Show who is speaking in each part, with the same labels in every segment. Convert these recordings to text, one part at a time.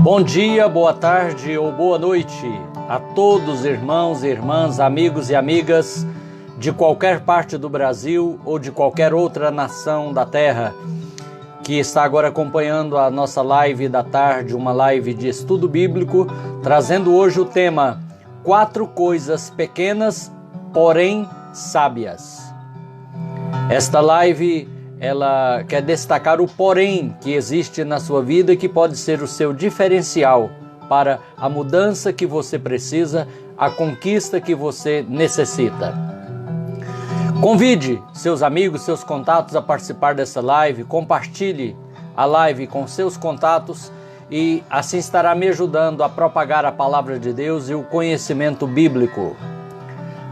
Speaker 1: Bom dia, boa tarde ou boa noite a todos, irmãos e irmãs, amigos e amigas de qualquer parte do Brasil ou de qualquer outra nação da terra que está agora acompanhando a nossa live da tarde, uma live de estudo bíblico, trazendo hoje o tema 4 coisas pequenas, porém sábias. Esta live ela quer destacar o porém que existe na sua vida e que pode ser o seu diferencial para a mudança que você precisa, a conquista que você necessita. Convide seus amigos, seus contatos a participar dessa live, compartilhe a live com seus contatos e assim estará me ajudando a propagar a palavra de Deus e o conhecimento bíblico.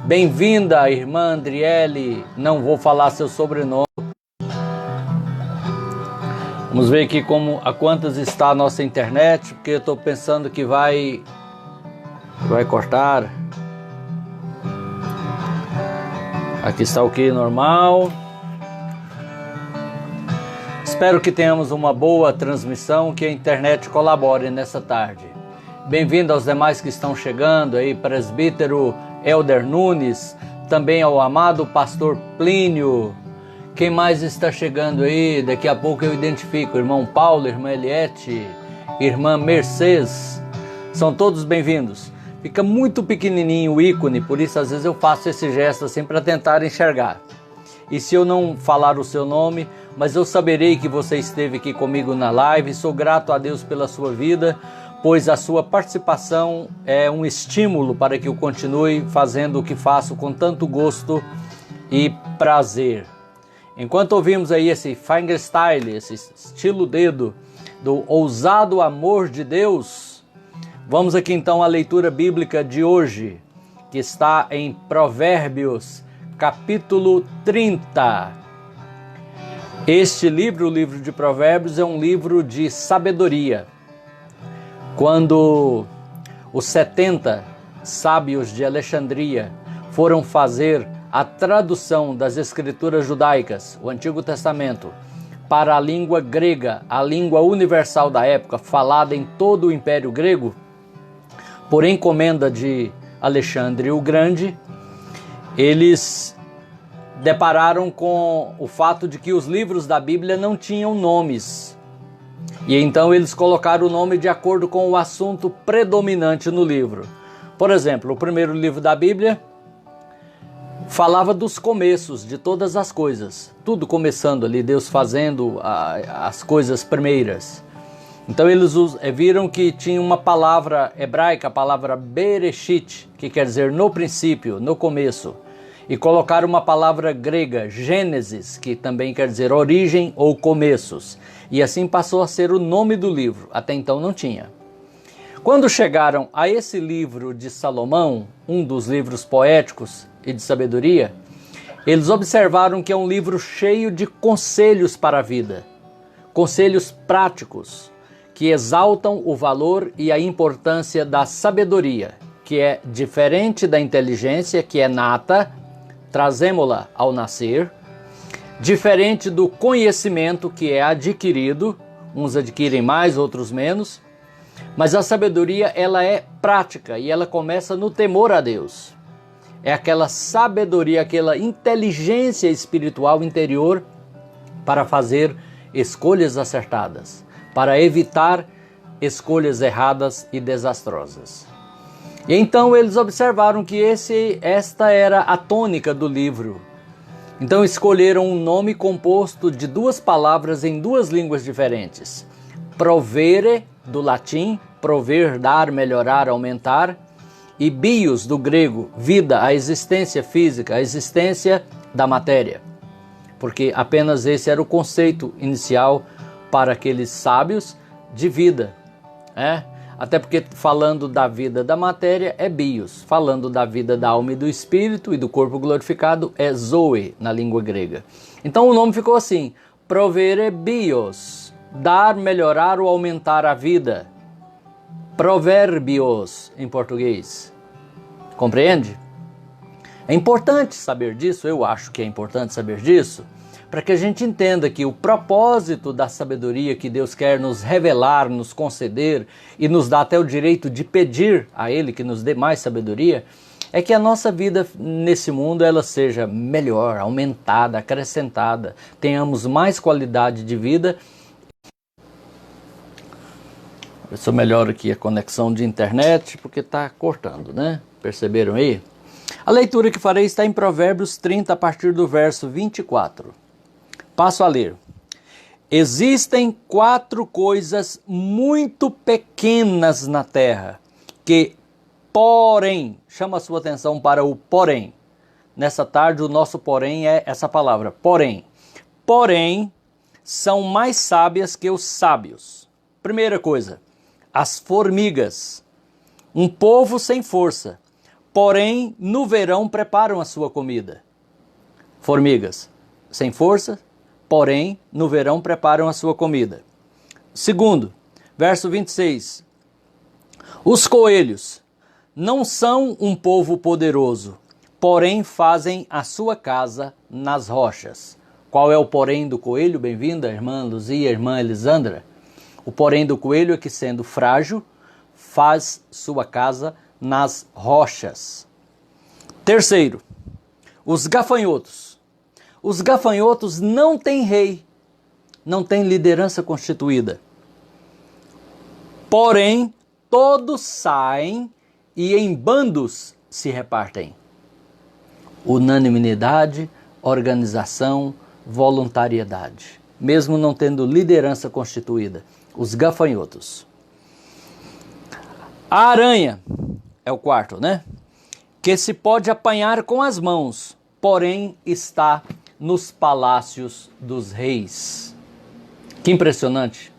Speaker 1: Bem-vinda, irmã Andriele, não vou falar seu sobrenome. Vamos ver aqui a quantas está a nossa internet, porque eu estou pensando que vai cortar. Aqui está o que normal. Espero que tenhamos uma boa transmissão, que a internet colabore nessa tarde. Bem-vindo aos demais que estão chegando aí, presbítero Elder Nunes, também ao amado pastor Plínio. Quem mais está chegando aí? Daqui a pouco eu identifico. Irmão Paulo, irmã Eliette, irmã Mercedes. São todos bem-vindos. Fica muito pequenininho o ícone, por isso às vezes eu faço esse gesto assim para tentar enxergar. E se eu não falar o seu nome, mas eu saberei que você esteve aqui comigo na live. Sou grato a Deus pela sua vida, pois a sua participação é um estímulo para que eu continue fazendo o que faço com tanto gosto e prazer. Enquanto ouvimos aí esse fingerstyle, esse estilo dedo do ousado amor de Deus, vamos aqui então à leitura bíblica de hoje, que está em Provérbios, capítulo 30. Este livro, o livro de Provérbios, é um livro de sabedoria. Quando os 70 sábios de Alexandria foram fazer a tradução das escrituras judaicas, o Antigo Testamento, para a língua grega, a língua universal da época, falada em todo o Império Grego, por encomenda de Alexandre o Grande, eles depararam com o fato de que os livros da Bíblia não tinham nomes. E então eles colocaram o nome de acordo com o assunto predominante no livro. Por exemplo, o primeiro livro da Bíblia falava dos começos de todas as coisas, tudo começando ali, Deus fazendo as coisas primeiras. Então eles viram que tinha uma palavra hebraica, a palavra Bereshit, que quer dizer no princípio, no começo, e colocaram uma palavra grega, Gênesis, que também quer dizer origem ou começos, e assim passou a ser o nome do livro, até então não tinha. Quando chegaram a esse livro de Salomão, um dos livros poéticos e de sabedoria, eles observaram que é um livro cheio de conselhos para a vida, conselhos práticos, que exaltam o valor e a importância da sabedoria, que é diferente da inteligência, que é nata, trazemos-la ao nascer, diferente do conhecimento, que é adquirido, uns adquirem mais, outros menos, mas a sabedoria ela é prática e ela começa no temor a Deus. É aquela sabedoria, aquela inteligência espiritual interior para fazer escolhas acertadas, para evitar escolhas erradas e desastrosas. E então eles observaram que esta era a tônica do livro. Então escolheram um nome composto de 2 palavras em 2 línguas diferentes. Provere, do latim, prover, dar, melhorar, aumentar, e bios, do grego, vida, a existência física, a existência da matéria. Porque apenas esse era o conceito inicial para aqueles sábios de vida. Até porque falando da vida da matéria é bios, falando da vida da alma e do espírito e do corpo glorificado é zoe na língua grega. Então o nome ficou assim, provere bios, dar, melhorar ou aumentar a vida. Provérbios em português. Compreende? É importante saber disso, eu acho que é importante saber disso, para que a gente entenda que o propósito da sabedoria que Deus quer nos revelar, nos conceder e nos dá até o direito de pedir a Ele que nos dê mais sabedoria, é que a nossa vida nesse mundo ela seja melhor, aumentada, acrescentada, tenhamos mais qualidade de vida. Eu sou melhor aqui a conexão de internet porque está cortando, né? Perceberam aí? A leitura que farei está em Provérbios 30, a partir do verso 24. Passo a ler. Existem 4 coisas muito pequenas na terra, que, porém, chama a sua atenção para o porém. Nessa tarde, o nosso porém é essa palavra, porém. Porém, são mais sábias que os sábios. Primeira coisa, as formigas. Um povo sem força, porém, no verão preparam a sua comida. Formigas, sem força, porém, no verão preparam a sua comida. Segundo, verso 26. Os coelhos não são um povo poderoso, porém fazem a sua casa nas rochas. Qual é o porém do coelho? Bem-vinda, irmã Luzia, irmã Elisandra. O porém do coelho é que, sendo frágil, faz sua casa nas rochas. Terceiro, os gafanhotos. Os gafanhotos não têm rei, não têm liderança constituída. Porém, todos saem e em bandos se repartem. Unanimidade, organização, voluntariedade. Mesmo não tendo liderança constituída. Os gafanhotos. A aranha é o quarto, né? Que se pode apanhar com as mãos, porém está nos palácios dos reis. Que impressionante!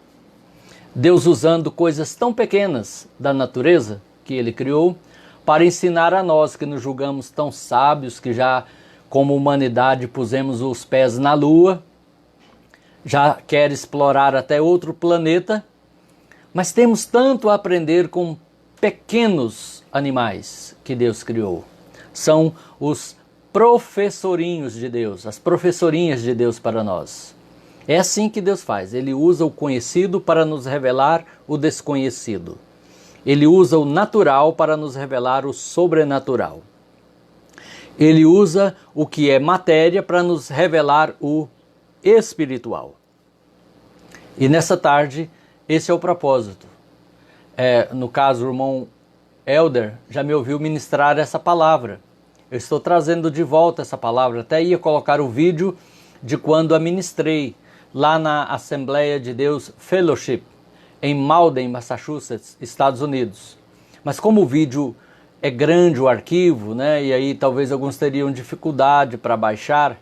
Speaker 1: Deus usando coisas tão pequenas da natureza que Ele criou para ensinar a nós que nos julgamos tão sábios, que já como humanidade pusemos os pés na lua, já quer explorar até outro planeta, mas temos tanto a aprender com pequenos animais que Deus criou. São os professorinhos de Deus, as professorinhas de Deus para nós. É assim que Deus faz. Ele usa o conhecido para nos revelar o desconhecido. Ele usa o natural para nos revelar o sobrenatural. Ele usa o que é matéria para nos revelar o espiritual. E nessa tarde, esse é o propósito. No caso, o irmão Elder já me ouviu ministrar essa palavra. Eu estou trazendo de volta essa palavra. Até ia colocar o vídeo de quando a ministrei lá na Assembleia de Deus Fellowship, em Malden, Massachusetts, Estados Unidos. Mas como o vídeo é grande, o arquivo, né, e aí talvez alguns teriam dificuldade para baixar,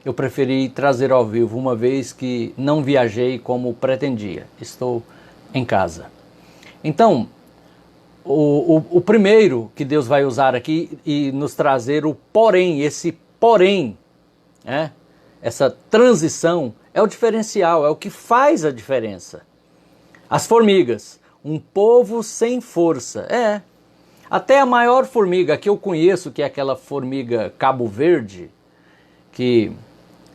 Speaker 1: eu preferi trazer ao vivo, uma vez que não viajei como pretendia. Estou em casa. Então, o primeiro que Deus vai usar aqui e nos trazer o porém, esse porém, né, essa transição, é o diferencial, é o que faz a diferença. As formigas, um povo sem força. Até a maior formiga que eu conheço, que é aquela formiga Cabo Verde, que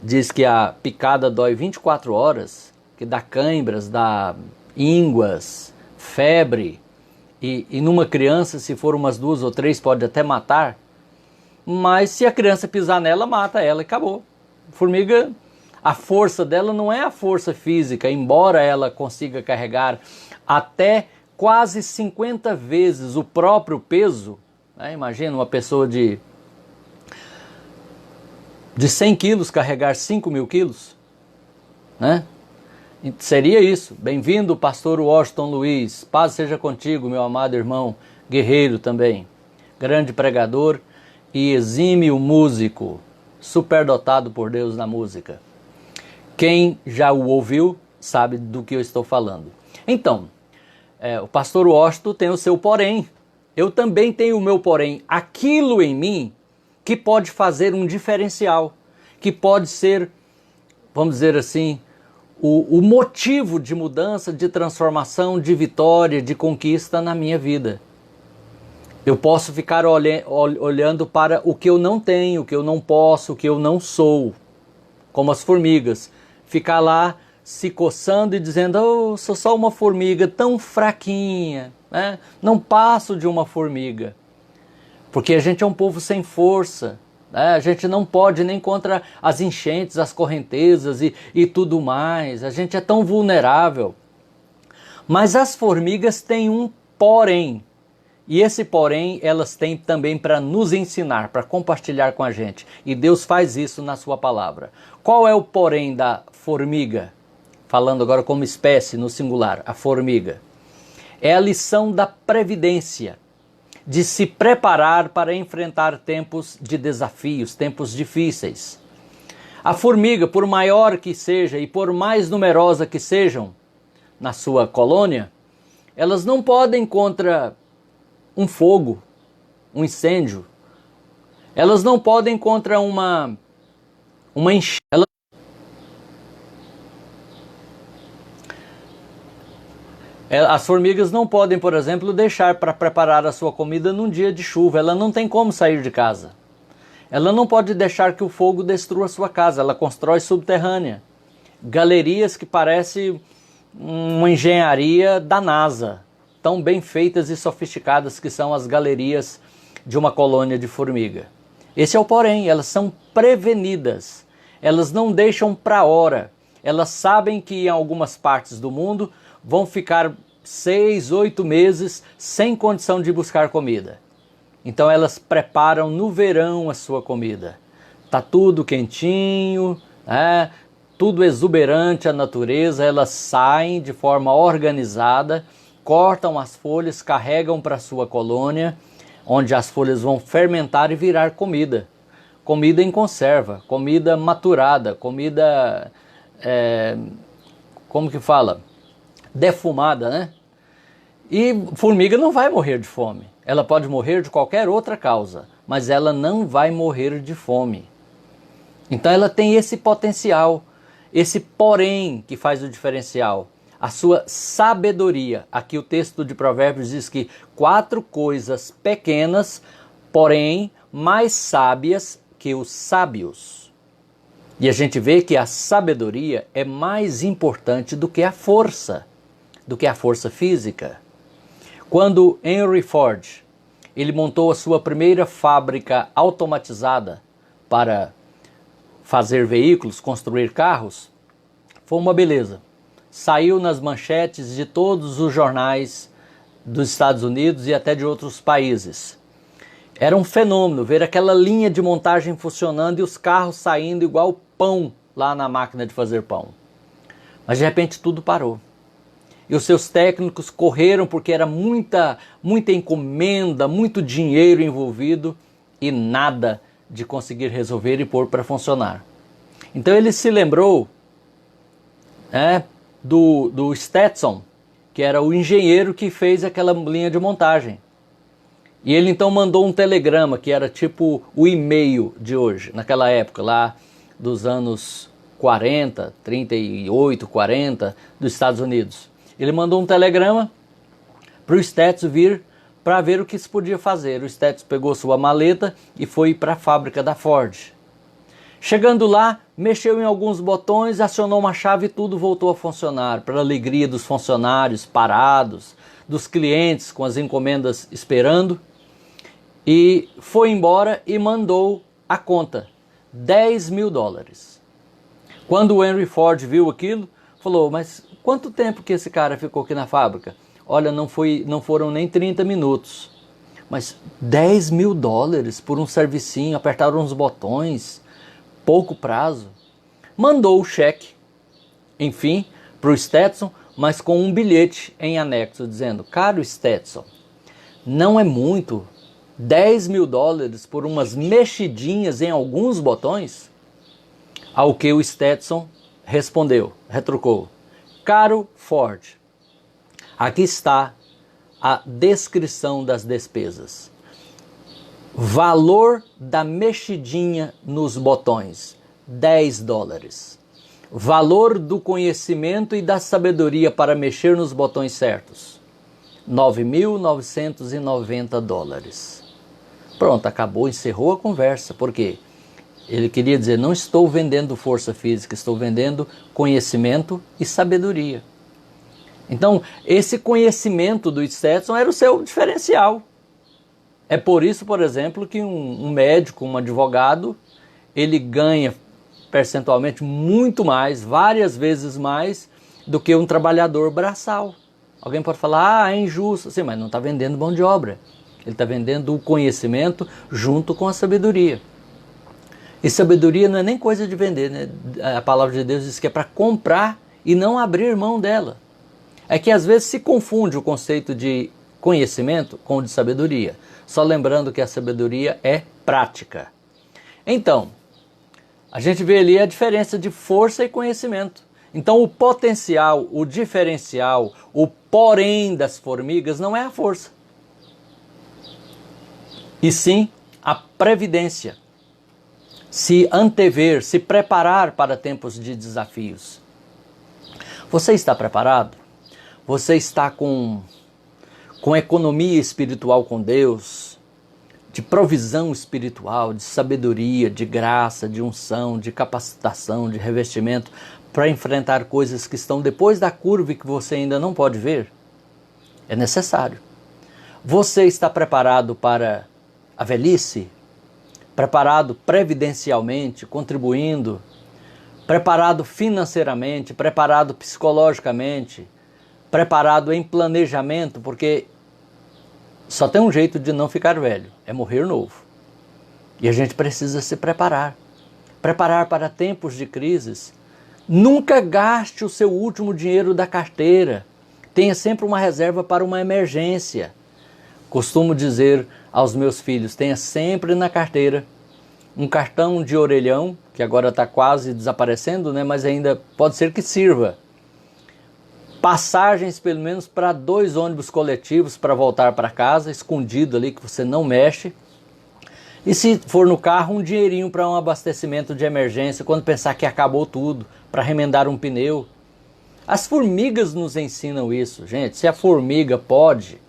Speaker 1: diz que a picada dói 24 horas, que dá cãibras, dá ínguas, febre, e numa criança, se for umas 2 ou 3, pode até matar, mas se a criança pisar nela, mata ela e acabou. Formiga, a força dela não é a força física, embora ela consiga carregar até quase 50 vezes o próprio peso, né? Imagina uma pessoa de 100 quilos carregar 5.000 quilos, né? Seria isso. Bem-vindo, pastor Washington Luiz. Paz seja contigo, meu amado irmão, guerreiro também. Grande pregador e exímio músico, superdotado por Deus na música. Quem já o ouviu sabe do que eu estou falando. Então, o pastor Washington tem o seu porém. Eu também tenho o meu porém. Aquilo em mim que pode fazer um diferencial, que pode ser, vamos dizer assim, o motivo de mudança, de transformação, de vitória, de conquista na minha vida. Eu posso ficar olhando para o que eu não tenho, o que eu não posso, o que eu não sou, como as formigas, ficar lá se coçando e dizendo: oh, sou só uma formiga tão fraquinha, né? Não passo de uma formiga. Porque a gente é um povo sem força, né? A gente não pode nem contra as enchentes, as correntezas e tudo mais. A gente é tão vulnerável. Mas as formigas têm um porém. E esse porém elas têm também para nos ensinar, para compartilhar com a gente. E Deus faz isso na sua palavra. Qual é o porém da formiga? Falando agora como espécie no singular, a formiga. É a lição da previdência, de se preparar para enfrentar tempos de desafios, tempos difíceis. A formiga, por maior que seja e por mais numerosa que sejam na sua colônia, elas não podem contra um fogo, um incêndio. Elas não podem contra uma enchente. As formigas não podem, por exemplo, deixar para preparar a sua comida num dia de chuva. Ela não tem como sair de casa. Ela não pode deixar que o fogo destrua a sua casa. Ela constrói subterrânea. Galerias que parecem uma engenharia da NASA. Tão bem feitas e sofisticadas que são as galerias de uma colônia de formiga. Esse é o porém, elas são prevenidas. Elas não deixam para a hora. Elas sabem que em algumas partes do mundo vão ficar 6, 8 meses sem condição de buscar comida. Então elas preparam no verão a sua comida. Tá tudo quentinho, né? Tudo exuberante a natureza. Elas saem de forma organizada, cortam as folhas, carregam para a sua colônia, onde as folhas vão fermentar e virar comida. Comida em conserva, comida maturada, comida, como que fala? Defumada, né? E formiga não vai morrer de fome. Ela pode morrer de qualquer outra causa, mas ela não vai morrer de fome. Então ela tem esse potencial, esse porém que faz o diferencial. A sua sabedoria. Aqui o texto de Provérbios diz que 4 coisas pequenas, porém mais sábias que os sábios. E a gente vê que a sabedoria é mais importante do que a força física. Quando Henry Ford ele montou a sua primeira fábrica automatizada para fazer veículos, construir carros, foi uma beleza. Saiu nas manchetes de todos os jornais dos Estados Unidos e até de outros países. Era um fenômeno ver aquela linha de montagem funcionando e os carros saindo igual pão lá na máquina de fazer pão. Mas de repente tudo parou. E os seus técnicos correram porque era muita encomenda, muito dinheiro envolvido e nada de conseguir resolver e pôr para funcionar. Então ele se lembrou do Stetson, que era o engenheiro que fez aquela linha de montagem. E ele então mandou um telegrama, que era tipo o e-mail de hoje, naquela época, lá dos anos 40, 38, 40, dos Estados Unidos. Ele mandou um telegrama para o Stetson vir para ver o que se podia fazer. O Stetson pegou sua maleta e foi para a fábrica da Ford. Chegando lá, mexeu em alguns botões, acionou uma chave e tudo voltou a funcionar, para a alegria dos funcionários parados, dos clientes com as encomendas esperando. E foi embora e mandou a conta, $10.000. Quando o Henry Ford viu aquilo, falou: mas quanto tempo que esse cara ficou aqui na fábrica? Olha, não foram nem 30 minutos. Mas $10.000 por um servicinho, apertaram uns botões, pouco prazo. Mandou o cheque, enfim, para o Stetson, mas com um bilhete em anexo, dizendo: caro Stetson, não é muito, $10.000 por umas mexidinhas em alguns botões? Ao que o Stetson respondeu, retrucou: caro Ford, aqui está a descrição das despesas. Valor da mexidinha nos botões, $10. Valor do conhecimento e da sabedoria para mexer nos botões certos, $9.990. Pronto, acabou, encerrou a conversa. Por quê? Ele queria dizer, não estou vendendo força física, estou vendendo conhecimento e sabedoria. Então, esse conhecimento do Stetson era o seu diferencial. É por isso, por exemplo, que um médico, um advogado, ele ganha percentualmente muito mais, várias vezes mais, do que um trabalhador braçal. Alguém pode falar, é injusto, sim, mas não está vendendo mão de obra. Ele está vendendo o conhecimento junto com a sabedoria. E sabedoria não é nem coisa de vender, né? A palavra de Deus diz que é para comprar e não abrir mão dela. É que às vezes se confunde o conceito de conhecimento com o de sabedoria. Só lembrando que a sabedoria é prática. Então, a gente vê ali a diferença de força e conhecimento. Então o potencial, o diferencial, o porém das formigas não é a força. E sim a previdência. Se antever, se preparar para tempos de desafios. Você está preparado? Você está com economia espiritual com Deus, de provisão espiritual, de sabedoria, de graça, de unção, de capacitação, de revestimento, para enfrentar coisas que estão depois da curva e que você ainda não pode ver? É necessário. Você está preparado para a velhice? Preparado previdencialmente, contribuindo? Preparado financeiramente? Preparado psicologicamente? Preparado em planejamento? Porque só tem um jeito de não ficar velho, é morrer novo. E a gente precisa se preparar. Preparar para tempos de crises. Nunca gaste o seu último dinheiro da carteira. Tenha sempre uma reserva para uma emergência. Costumo dizer aos meus filhos, tenha sempre na carteira um cartão de orelhão, que agora está quase desaparecendo, né? Mas ainda pode ser que sirva. Passagens pelo menos para 2 ônibus coletivos para voltar para casa, escondido ali que você não mexe. E se for no carro, um dinheirinho para um abastecimento de emergência, quando pensar que acabou tudo, para remendar um pneu. As formigas nos ensinam isso, gente. Se a formiga pode,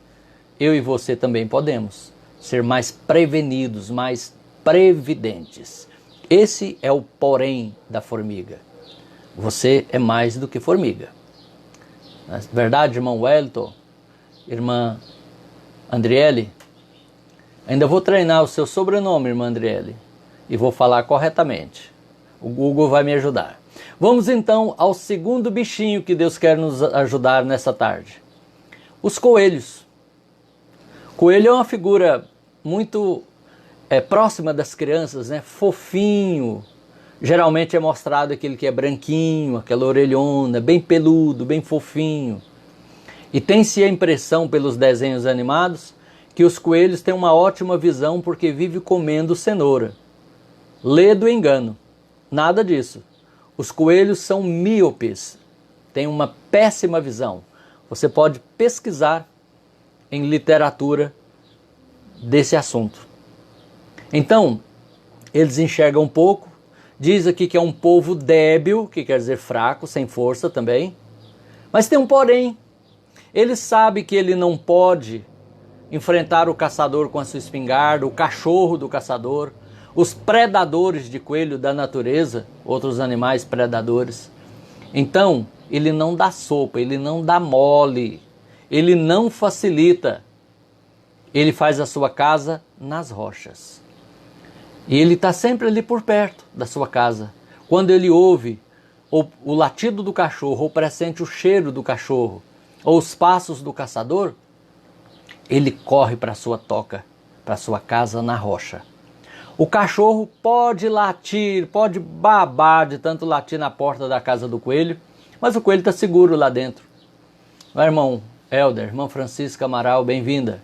Speaker 1: eu e você também podemos ser mais prevenidos, mais previdentes. Esse é o porém da formiga. Você é mais do que formiga. Não é verdade, irmão Wellington? Irmã Andriele? Ainda vou treinar o seu sobrenome, irmã Andriele, e vou falar corretamente. O Google vai me ajudar. Vamos então ao segundo bichinho que Deus quer nos ajudar nessa tarde. Os coelhos. Coelho é uma figura muito próxima das crianças, né? Fofinho. Geralmente é mostrado aquele que é branquinho, aquela orelhona, bem peludo, bem fofinho. E tem-se a impressão pelos desenhos animados que os coelhos têm uma ótima visão porque vivem comendo cenoura. Lê do engano. Nada disso. Os coelhos são míopes, têm uma péssima visão. Você pode pesquisar em literatura desse assunto. Então, eles enxergam um pouco. Diz aqui que é um povo débil, que quer dizer fraco, sem força também. Mas tem um porém. Ele sabe que ele não pode enfrentar o caçador com a sua espingarda, o cachorro do caçador, os predadores de coelho da natureza, outros animais predadores. Então, ele não dá sopa, ele não dá mole, ele não facilita. Ele faz a sua casa nas rochas. E ele está sempre ali por perto da sua casa. Quando ele ouve o latido do cachorro, ou pressente o cheiro do cachorro, ou os passos do caçador, ele corre para a sua toca, para a sua casa na rocha. O cachorro pode latir, pode babar de tanto latir na porta da casa do coelho, mas o coelho está seguro lá dentro. Meu irmão Helder, irmã Francisca Amaral, bem-vinda.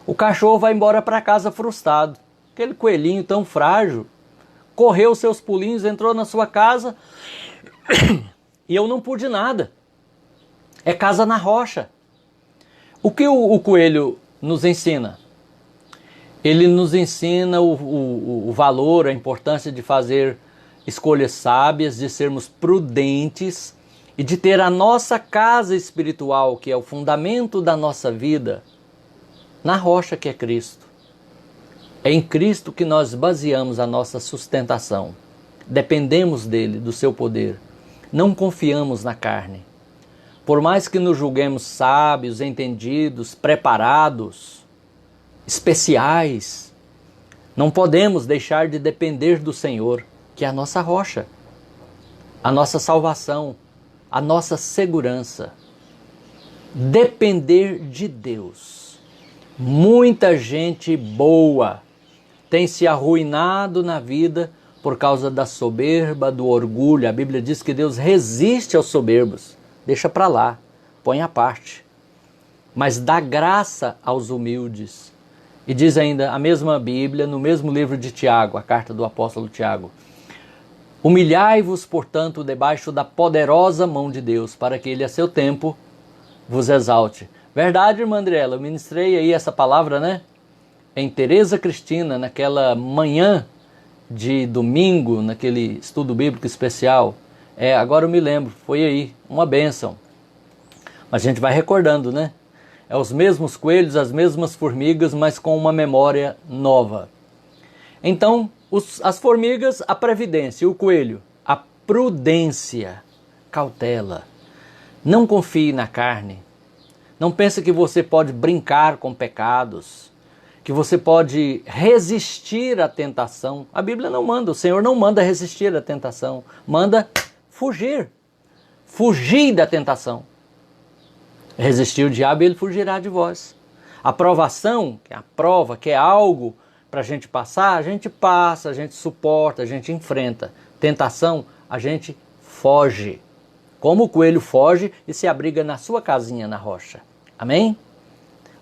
Speaker 1: O cachorro vai embora para casa frustrado. Aquele coelhinho tão frágil, correu seus pulinhos, entrou na sua casa e eu não pude nada. É casa na rocha. O que o coelho nos ensina? Ele nos ensina o valor, a importância de fazer escolhas sábias, de sermos prudentes e de ter a nossa casa espiritual, que é o fundamento da nossa vida, na rocha que é Cristo. É em Cristo que nós baseamos a nossa sustentação. Dependemos dele, do seu poder. Não confiamos na carne. Por mais que nos julguemos sábios, entendidos, preparados, especiais, não podemos deixar de depender do Senhor, que é a nossa rocha, a nossa salvação, a nossa segurança. Depender de Deus. Muita gente boa tem se arruinado na vida por causa da soberba, do orgulho. A Bíblia diz que Deus resiste aos soberbos. Deixa para lá, põe à parte. Mas dá graça aos humildes. E diz ainda a mesma Bíblia, no mesmo livro de Tiago, a carta do apóstolo Tiago: humilhai-vos, portanto, debaixo da poderosa mão de Deus, para que Ele a seu tempo vos exalte. Verdade, irmã Andriela, eu ministrei aí essa palavra, né? Em Tereza Cristina, naquela manhã de domingo, naquele estudo bíblico especial. Agora eu me lembro, foi aí, uma bênção. A gente vai recordando, né? É os mesmos coelhos, as mesmas formigas, mas com uma memória nova. Então, as formigas, a previdência, o coelho, a prudência, cautela. Não confie na carne. Não pense que você pode brincar com pecados, que você pode resistir à tentação. A Bíblia não manda, o Senhor não manda resistir à tentação, manda fugir. Fugir da tentação. Resistir o diabo e ele fugirá de vós. A provação, que é a prova, que é algo para a gente passar, a gente passa, a gente suporta, a gente enfrenta. Tentação, a gente foge. Como o coelho foge e se abriga na sua casinha na rocha. Amém?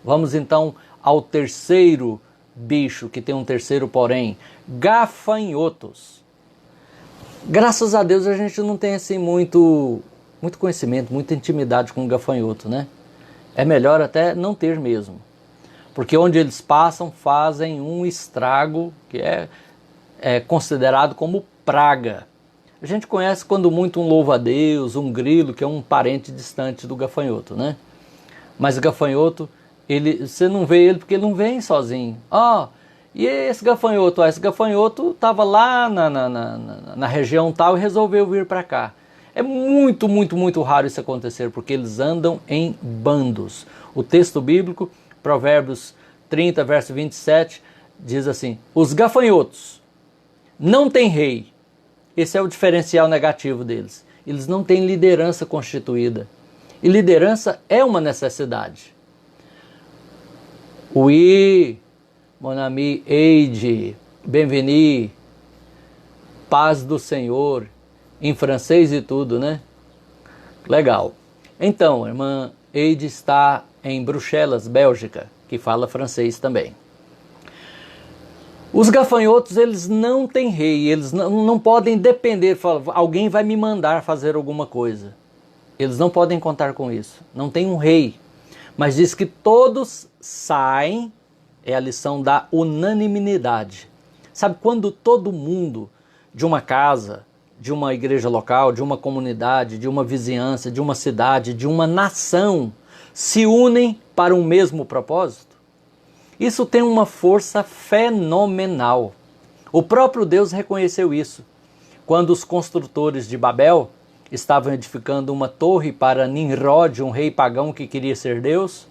Speaker 1: Vamos então ao terceiro bicho, que tem um terceiro porém. Gafanhotos. Graças a Deus a gente não tem assim muito conhecimento, muita intimidade com o gafanhoto, né? É melhor até não ter mesmo. Porque onde eles passam fazem um estrago que é considerado como praga. A gente conhece quando muito um louva-a-Deus, um grilo, que é um parente distante do gafanhoto, né? Mas o gafanhoto, você não vê ele porque ele não vem sozinho. E esse gafanhoto? Esse gafanhoto estava lá na região tal e resolveu vir para cá. É muito, muito, muito raro isso acontecer, porque eles andam em bandos. O texto bíblico, Provérbios 30, verso 27, diz assim: os gafanhotos não têm rei. Esse é o diferencial negativo deles. Eles não têm liderança constituída. E liderança é uma necessidade. Oui, mon ami Eide, bienvenue, paz do Senhor, em francês e tudo, né? Legal. Então, a irmã Eide está em Bruxelas, Bélgica, que fala francês também. Os gafanhotos, eles não têm rei, eles não podem depender, alguém vai me mandar fazer alguma coisa. Eles não podem contar com isso, não tem um rei. Mas diz que todos saem, é a lição da unanimidade. Sabe, quando todo mundo de uma casa, de uma igreja local, de uma comunidade, de uma vizinhança, de uma cidade, de uma nação, se unem para um mesmo propósito? Isso tem uma força fenomenal. O próprio Deus reconheceu isso. Quando os construtores de Babel estavam edificando uma torre para Nimrod, um rei pagão que queria ser Deus,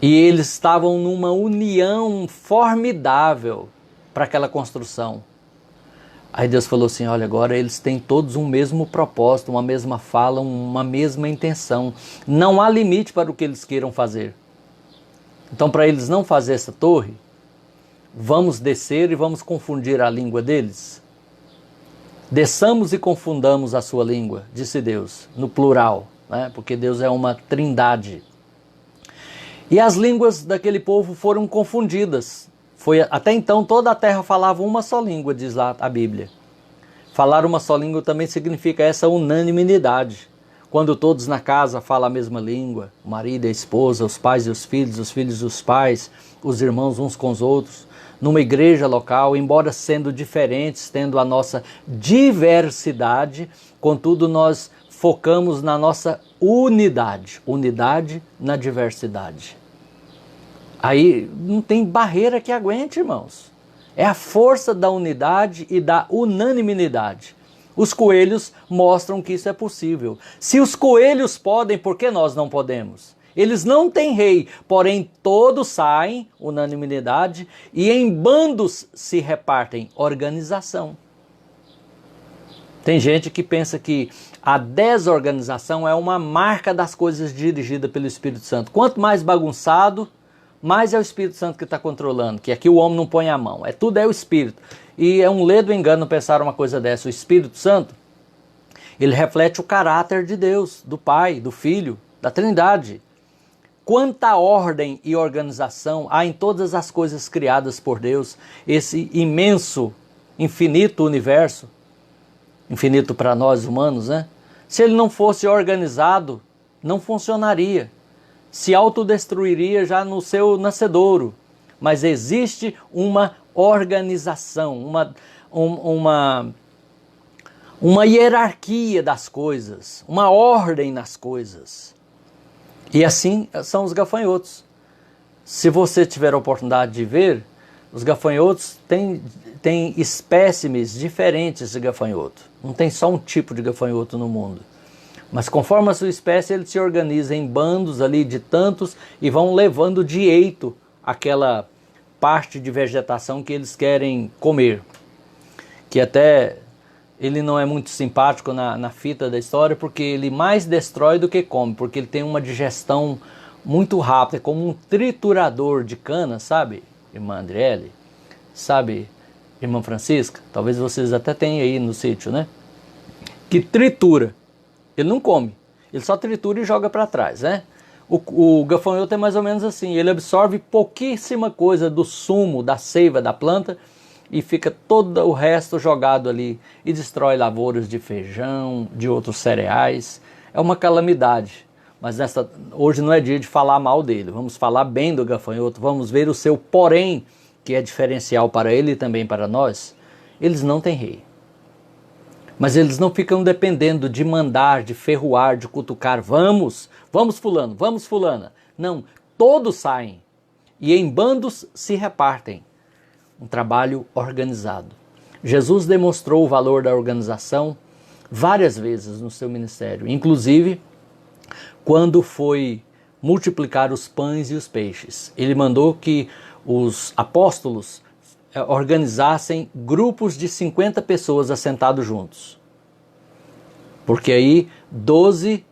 Speaker 1: e eles estavam numa união formidável para aquela construção. Aí Deus falou assim: olha, agora eles têm todos um mesmo propósito, uma mesma fala, uma mesma intenção. Não há limite para o que eles queiram fazer. Então, para eles não fazer essa torre, vamos descer e vamos confundir a língua deles. Desçamos e confundamos a sua língua, disse Deus, no plural, né? Porque Deus é uma trindade. E as línguas daquele povo foram confundidas. Até então toda a terra falava uma só língua, diz lá a Bíblia. Falar uma só língua também significa essa unanimidade. Quando todos na casa falam a mesma língua, o marido e a esposa, os pais e os filhos e os pais, os irmãos uns com os outros, numa igreja local, embora sendo diferentes, tendo a nossa diversidade, contudo nós focamos na nossa unidade, unidade na diversidade. Aí não tem barreira que aguente, irmãos. É a força da unidade e da unanimidade. Os coelhos mostram que isso é possível. Se os coelhos podem, por que nós não podemos? Eles não têm rei, porém todos saem, unanimidade, e em bandos se repartem, organização. Tem gente que pensa que a desorganização é uma marca das coisas dirigidas pelo Espírito Santo. Quanto mais bagunçado, mais é o Espírito Santo que está controlando, que aqui o homem não põe a mão, tudo é o Espírito. E é um ledo engano pensar uma coisa dessa. O Espírito Santo, ele reflete o caráter de Deus, do Pai, do Filho, da Trindade. Quanta ordem e organização há em todas as coisas criadas por Deus, esse imenso, infinito universo, infinito para nós humanos, né? Se ele não fosse organizado, não funcionaria. Se autodestruiria já no seu nascedouro. Mas existe uma organização, uma hierarquia das coisas, uma ordem nas coisas. E assim são os gafanhotos. Se você tiver a oportunidade de ver, os gafanhotos têm espécimes diferentes de gafanhoto. Não tem só um tipo de gafanhoto no mundo. Mas conforme a sua espécie, ele se organiza em bandos ali de tantos e vão levando direito aquela parte de vegetação que eles querem comer. Que até ele não é muito simpático na fita da história, porque ele mais destrói do que come, porque ele tem uma digestão muito rápida, é como um triturador de cana, sabe, irmã Andriele? Sabe, irmã Francisca? Talvez vocês até tenham aí no sítio, né? Que tritura. Ele não come, ele só tritura e joga para trás, né? O gafanhoto é mais ou menos assim, ele absorve pouquíssima coisa do sumo, da seiva da planta e fica todo o resto jogado ali e destrói lavouras de feijão, de outros cereais. É uma calamidade, mas hoje não é dia de falar mal dele, vamos falar bem do gafanhoto, vamos ver o seu porém, que é diferencial para ele e também para nós. Eles não têm rei. Mas eles não ficam dependendo de mandar, de ferroar, de cutucar. Vamos fulano, vamos fulana. Não, todos saem e em bandos se repartem. Um trabalho organizado. Jesus demonstrou o valor da organização várias vezes no seu ministério. Inclusive, quando foi multiplicar os pães e os peixes. Ele mandou que os apóstolos organizassem grupos de 50 pessoas assentados juntos. Porque aí 12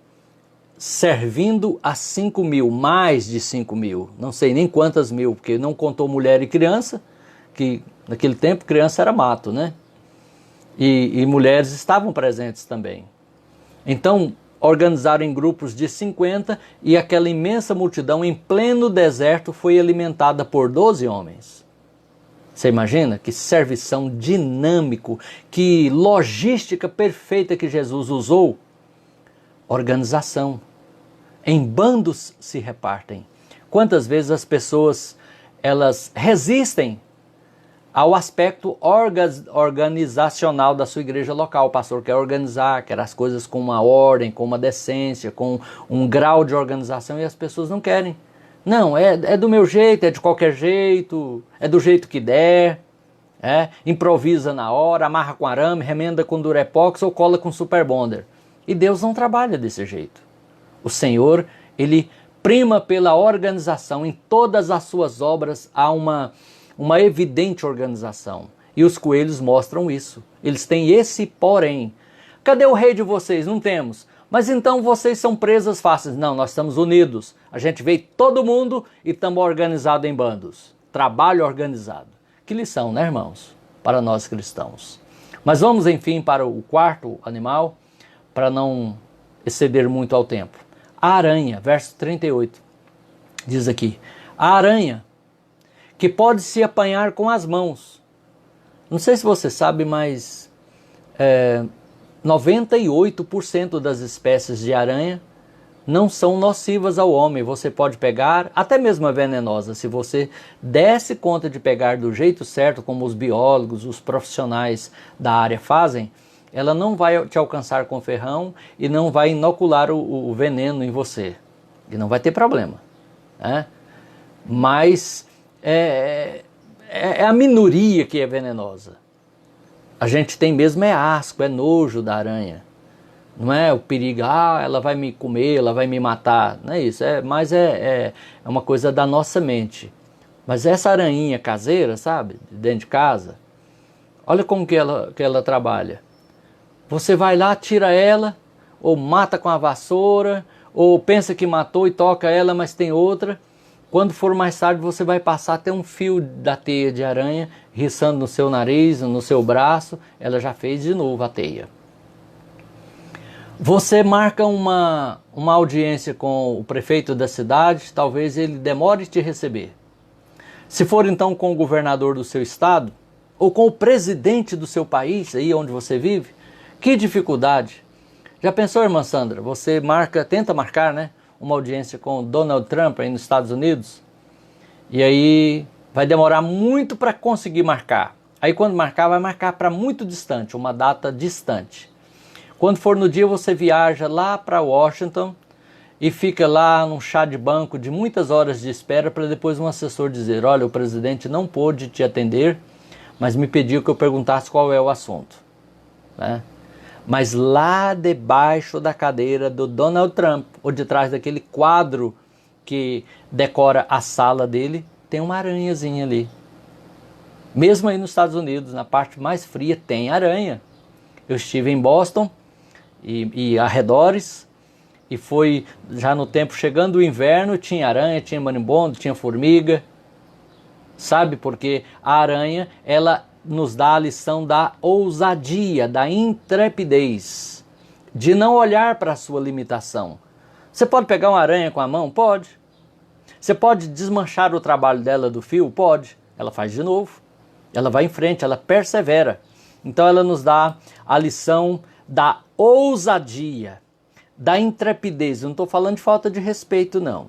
Speaker 1: servindo a 5.000, mais de 5.000, não sei nem quantas mil, porque não contou mulher e criança, que naquele tempo criança era mato, né? E mulheres estavam presentes também. Então organizaram em grupos de 50 e aquela imensa multidão em pleno deserto foi alimentada por 12 homens. Você imagina que servição dinâmico, que logística perfeita que Jesus usou? Organização. Em bandos se repartem. Quantas vezes as pessoas elas resistem ao aspecto organizacional da sua igreja local. O pastor quer organizar, quer as coisas com uma ordem, com uma decência, com um grau de organização e as pessoas não querem. Não, é do meu jeito, é de qualquer jeito, é do jeito que der, improvisa na hora, amarra com arame, remenda com durepox ou cola com super bonder. E Deus não trabalha desse jeito. O Senhor, Ele prima pela organização. Em todas as suas obras há uma evidente organização. E os coelhos mostram isso. Eles têm esse porém. Cadê o rei de vocês? Não temos. Mas então vocês são presas fáceis. Não, nós estamos unidos. A gente veio todo mundo e estamos organizados em bandos. Trabalho organizado. Que lição, né, irmãos? Para nós cristãos. Mas vamos, enfim, para o quarto animal, para não exceder muito ao tempo. A aranha, verso 38, diz aqui. A aranha, que pode se apanhar com as mãos. Não sei se você sabe, mas 98% das espécies de aranha não são nocivas ao homem. Você pode pegar, até mesmo a venenosa, se você desse conta de pegar do jeito certo, como os biólogos, os profissionais da área fazem, ela não vai te alcançar com ferrão e não vai inocular o veneno em você. E não vai ter problema, né? mas é a minoria que é venenosa. A gente tem mesmo asco, nojo da aranha. Não é o perigo, ela vai me comer, ela vai me matar. Não é isso, mas é uma coisa da nossa mente. Mas essa aranhinha caseira, sabe, dentro de casa, olha como que ela trabalha. Você vai lá, tira ela, ou mata com a vassoura, ou pensa que matou e toca ela, mas tem outra. Quando for mais tarde, você vai passar até um fio da teia de aranha, riçando no seu nariz, no seu braço, ela já fez de novo a teia. Você marca uma audiência com o prefeito da cidade, talvez ele demore te receber. Se for então com o governador do seu estado, ou com o presidente do seu país, aí onde você vive, que dificuldade. Já pensou, irmã Sandra, você tenta marcar, né, uma audiência com o Donald Trump aí nos Estados Unidos, e aí vai demorar muito para conseguir marcar. Aí quando marcar, vai marcar para muito distante, uma data distante. Quando for no dia, você viaja lá para Washington e fica lá num chá de banco de muitas horas de espera para depois um assessor dizer, olha, o presidente não pôde te atender, mas me pediu que eu perguntasse qual é o assunto. Né? Mas lá debaixo da cadeira do Donald Trump, ou de trás daquele quadro que decora a sala dele, tem uma aranhazinha ali. Mesmo aí nos Estados Unidos, na parte mais fria, tem aranha. Eu estive em Boston e arredores, e foi já no tempo chegando o inverno, tinha aranha, tinha marimbondo, tinha formiga. Sabe, porque a aranha, ela nos dá a lição da ousadia, da intrepidez, de não olhar para a sua limitação. Você pode pegar uma aranha com a mão? Pode. Você pode desmanchar o trabalho dela do fio? Pode. Ela faz de novo. Ela vai em frente, ela persevera. Então ela nos dá a lição da ousadia, da intrepidez. Eu não estou falando de falta de respeito, não.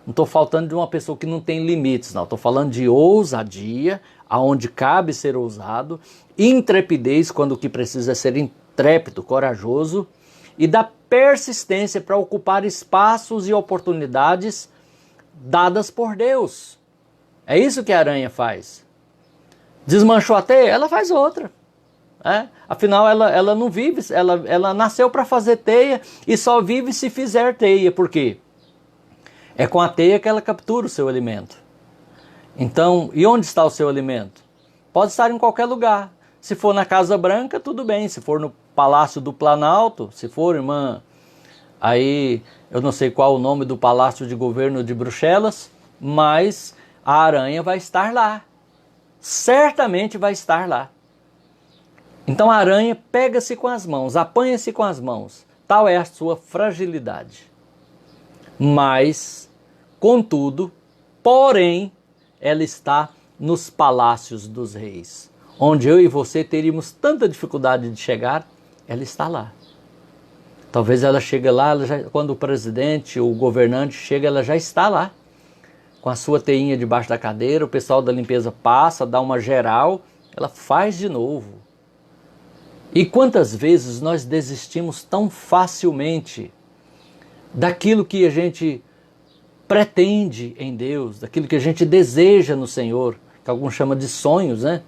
Speaker 1: Não estou falando de uma pessoa que não tem limites, não. Estou falando de ousadia, aonde cabe ser ousado, intrepidez, quando o que precisa é ser intrépido, corajoso, e da persistência para ocupar espaços e oportunidades dadas por Deus. É isso que a aranha faz. Desmanchou a teia, ela faz outra. Afinal, ela não vive, ela nasceu para fazer teia e só vive se fizer teia. Por quê? É com a teia que ela captura o seu alimento. Então, e onde está o seu alimento? Pode estar em qualquer lugar. Se for na Casa Branca, tudo bem. Se for no Palácio do Planalto, se for, irmã, aí eu não sei qual o nome do Palácio de Governo de Bruxelas, mas a aranha vai estar lá. Certamente vai estar lá. Então a aranha pega-se com as mãos, apanha-se com as mãos. Tal é a sua fragilidade. Mas, contudo, porém, ela está nos palácios dos reis. Onde eu e você teríamos tanta dificuldade de chegar, ela está lá. Talvez ela chegue lá, quando o presidente, o governante chega, ela já está lá. Com a sua teinha debaixo da cadeira, o pessoal da limpeza passa, dá uma geral, ela faz de novo. E quantas vezes nós desistimos tão facilmente daquilo que a gente pretende em Deus, daquilo que a gente deseja no Senhor, que alguns chamam de sonhos, né?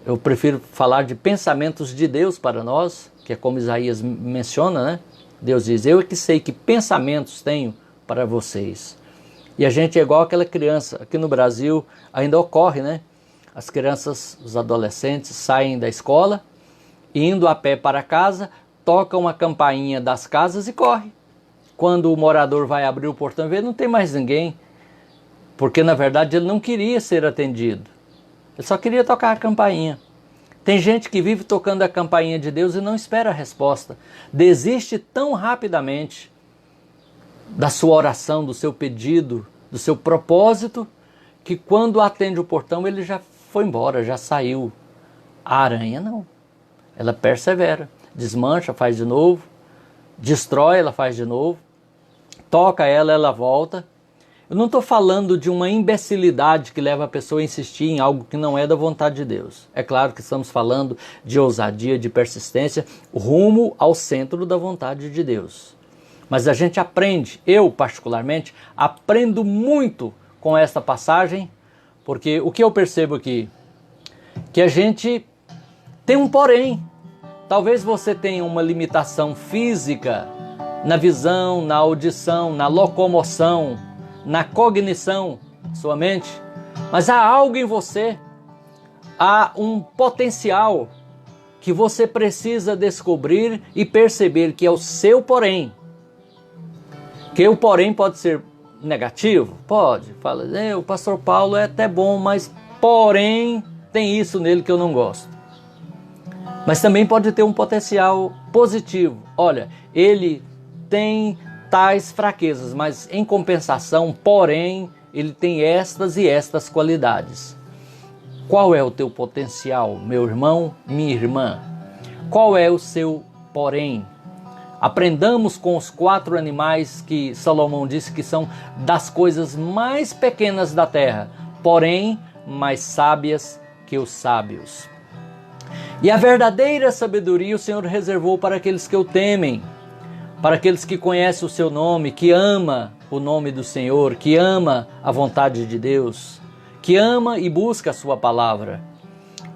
Speaker 1: Eu prefiro falar de pensamentos de Deus para nós, que é como Isaías menciona, né? Deus diz, eu é que sei que pensamentos tenho para vocês. E a gente é igual aquela criança, aqui no Brasil ainda ocorre, né? As crianças, os adolescentes saem da escola, indo a pé para casa, tocam a campainha das casas e corre. Quando o morador vai abrir o portão e vê, não tem mais ninguém, porque na verdade ele não queria ser atendido. Ele só queria tocar a campainha. Tem gente que vive tocando a campainha de Deus e não espera a resposta. Desiste tão rapidamente da sua oração, do seu pedido, do seu propósito, que quando atende o portão ele já foi embora, já saiu. A aranha não. Ela persevera, desmancha, faz de novo, destrói, ela faz de novo, toca ela, ela volta. Eu não estou falando de uma imbecilidade que leva a pessoa a insistir em algo que não é da vontade de Deus. É claro que estamos falando de ousadia, de persistência, rumo ao centro da vontade de Deus. Mas a gente aprende, eu particularmente, aprendo muito com esta passagem, porque o que eu percebo aqui, que a gente tem um porém. Talvez você tenha uma limitação física na visão, na audição, na locomoção, na cognição, sua mente, mas há algo em você, há um potencial que você precisa descobrir e perceber que é o seu porém. Que o porém pode ser negativo? Pode. Fala, o pastor Paulo é até bom, mas porém tem isso nele que eu não gosto. Mas também pode ter um potencial positivo. Olha, ele tem tais fraquezas, mas em compensação, porém, ele tem estas e estas qualidades. Qual é o teu potencial, meu irmão, minha irmã? Qual é o seu porém? Aprendamos com os 4 animais que Salomão disse que são das coisas mais pequenas da terra, porém mais sábias que os sábios. E a verdadeira sabedoria o Senhor reservou para aqueles que o temem, para aqueles que conhecem o seu nome, que ama o nome do Senhor, que ama a vontade de Deus, que ama e busca a sua palavra.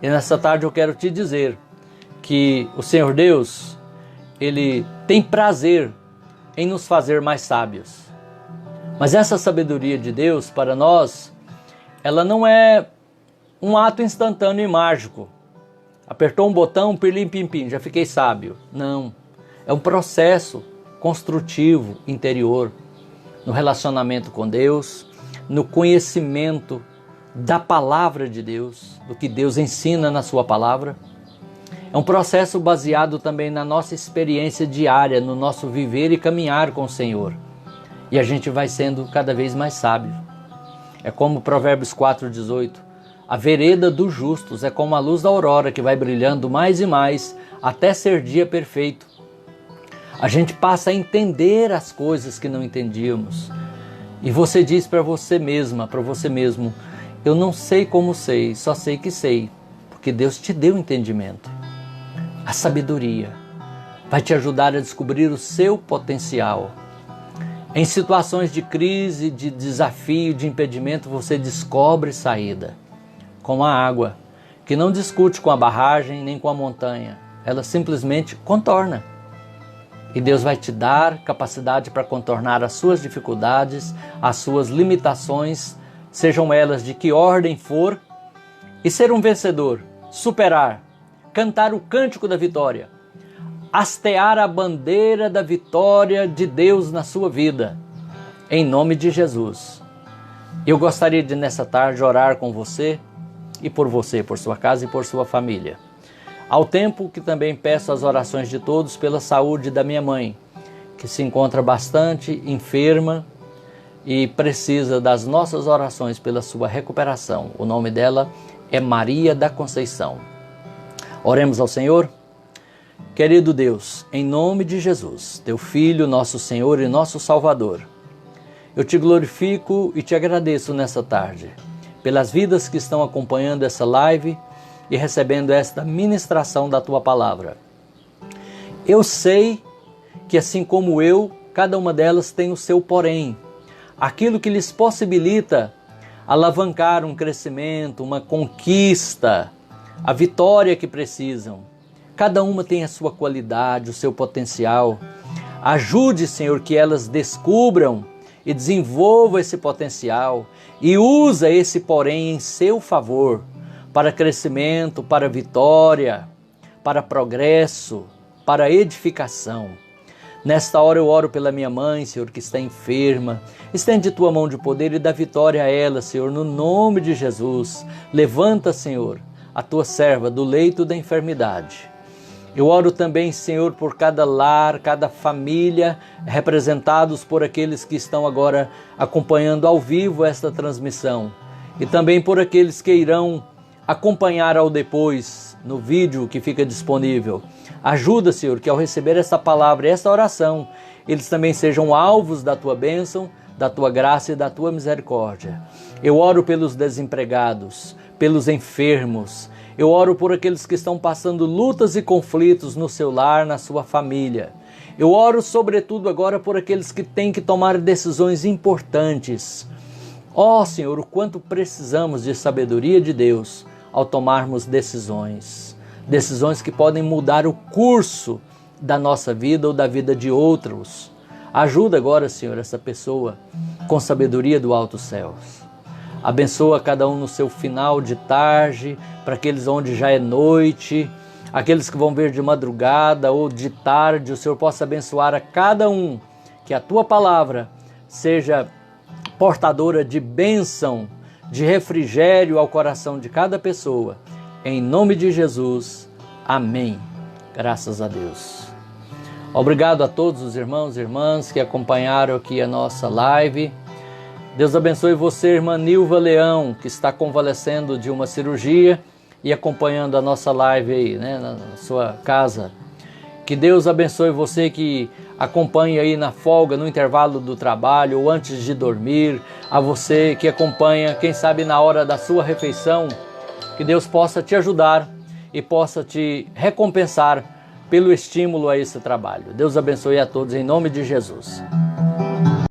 Speaker 1: E nessa tarde eu quero te dizer que o Senhor Deus, Ele tem prazer em nos fazer mais sábios. Mas essa sabedoria de Deus para nós, ela não é um ato instantâneo e mágico. Apertou um botão, pirlim pim pim, já fiquei sábio. Não, é um processo construtivo interior, no relacionamento com Deus, no conhecimento da palavra de Deus, do que Deus ensina na sua palavra. É um processo baseado também na nossa experiência diária, no nosso viver e caminhar com o Senhor. E a gente vai sendo cada vez mais sábio. É como Provérbios 4,18. A vereda dos justos é como a luz da aurora que vai brilhando mais e mais até ser dia perfeito. A gente passa a entender as coisas que não entendíamos. E você diz para você mesma, para você mesmo, eu não sei como sei, só sei que sei, porque Deus te deu entendimento. A sabedoria vai te ajudar a descobrir o seu potencial. Em situações de crise, de desafio, de impedimento, você descobre saída. Como a água, que não discute com a barragem nem com a montanha. Ela simplesmente contorna. E Deus vai te dar capacidade para contornar as suas dificuldades, as suas limitações, sejam elas de que ordem for, e ser um vencedor, superar, cantar o cântico da vitória, hastear a bandeira da vitória de Deus na sua vida, em nome de Jesus. Eu gostaria de nessa tarde orar com você, e por você, por sua casa e por sua família. Ao tempo que também peço as orações de todos pela saúde da minha mãe, que se encontra bastante enferma e precisa das nossas orações pela sua recuperação. O nome dela é Maria da Conceição. Oremos ao Senhor. Querido Deus, em nome de Jesus, teu Filho, nosso Senhor e nosso Salvador, eu te glorifico e te agradeço nessa tarde, pelas vidas que estão acompanhando essa live e recebendo esta ministração da tua palavra. Eu sei que assim como eu, cada uma delas tem o seu porém, aquilo que lhes possibilita alavancar um crescimento, uma conquista, a vitória que precisam. Cada uma tem a sua qualidade, o seu potencial. Ajude, Senhor, que elas descubram e desenvolvam esse potencial e usa esse porém em seu favor, para crescimento, para vitória, para progresso, para edificação. Nesta hora eu oro pela minha mãe, Senhor, que está enferma. Estende tua mão de poder e dá vitória a ela, Senhor, no nome de Jesus. Levanta, Senhor, a tua serva do leito da enfermidade. Eu oro também, Senhor, por cada lar, cada família, representados por aqueles que estão agora acompanhando ao vivo esta transmissão. E também por aqueles que irão acompanhar ao depois, no vídeo que fica disponível. Ajuda, Senhor, que ao receber esta palavra e esta oração, eles também sejam alvos da tua bênção, da tua graça e da tua misericórdia. Eu oro pelos desempregados, pelos enfermos. Eu oro por aqueles que estão passando lutas e conflitos no seu lar, na sua família. Eu oro sobretudo agora por aqueles que têm que tomar decisões importantes. Ó Senhor, o quanto precisamos de sabedoria de Deus ao tomarmos decisões. Decisões que podem mudar o curso da nossa vida ou da vida de outros. Ajuda agora, Senhor, essa pessoa com sabedoria do alto céus. Abençoa cada um no seu final de tarde, para aqueles onde já é noite, aqueles que vão ver de madrugada ou de tarde. O Senhor possa abençoar a cada um, que a Tua palavra seja portadora de bênção, de refrigério ao coração de cada pessoa. Em nome de Jesus, amém. Graças a Deus. Obrigado a todos os irmãos e irmãs que acompanharam aqui a nossa live. Deus abençoe você, irmã Nilva Leão, que está convalescendo de uma cirurgia e acompanhando a nossa live aí, né, na sua casa. Que Deus abençoe você que acompanha aí na folga, no intervalo do trabalho ou antes de dormir. A você que acompanha, quem sabe na hora da sua refeição. Que Deus possa te ajudar e possa te recompensar pelo estímulo a esse trabalho. Deus abençoe a todos em nome de Jesus.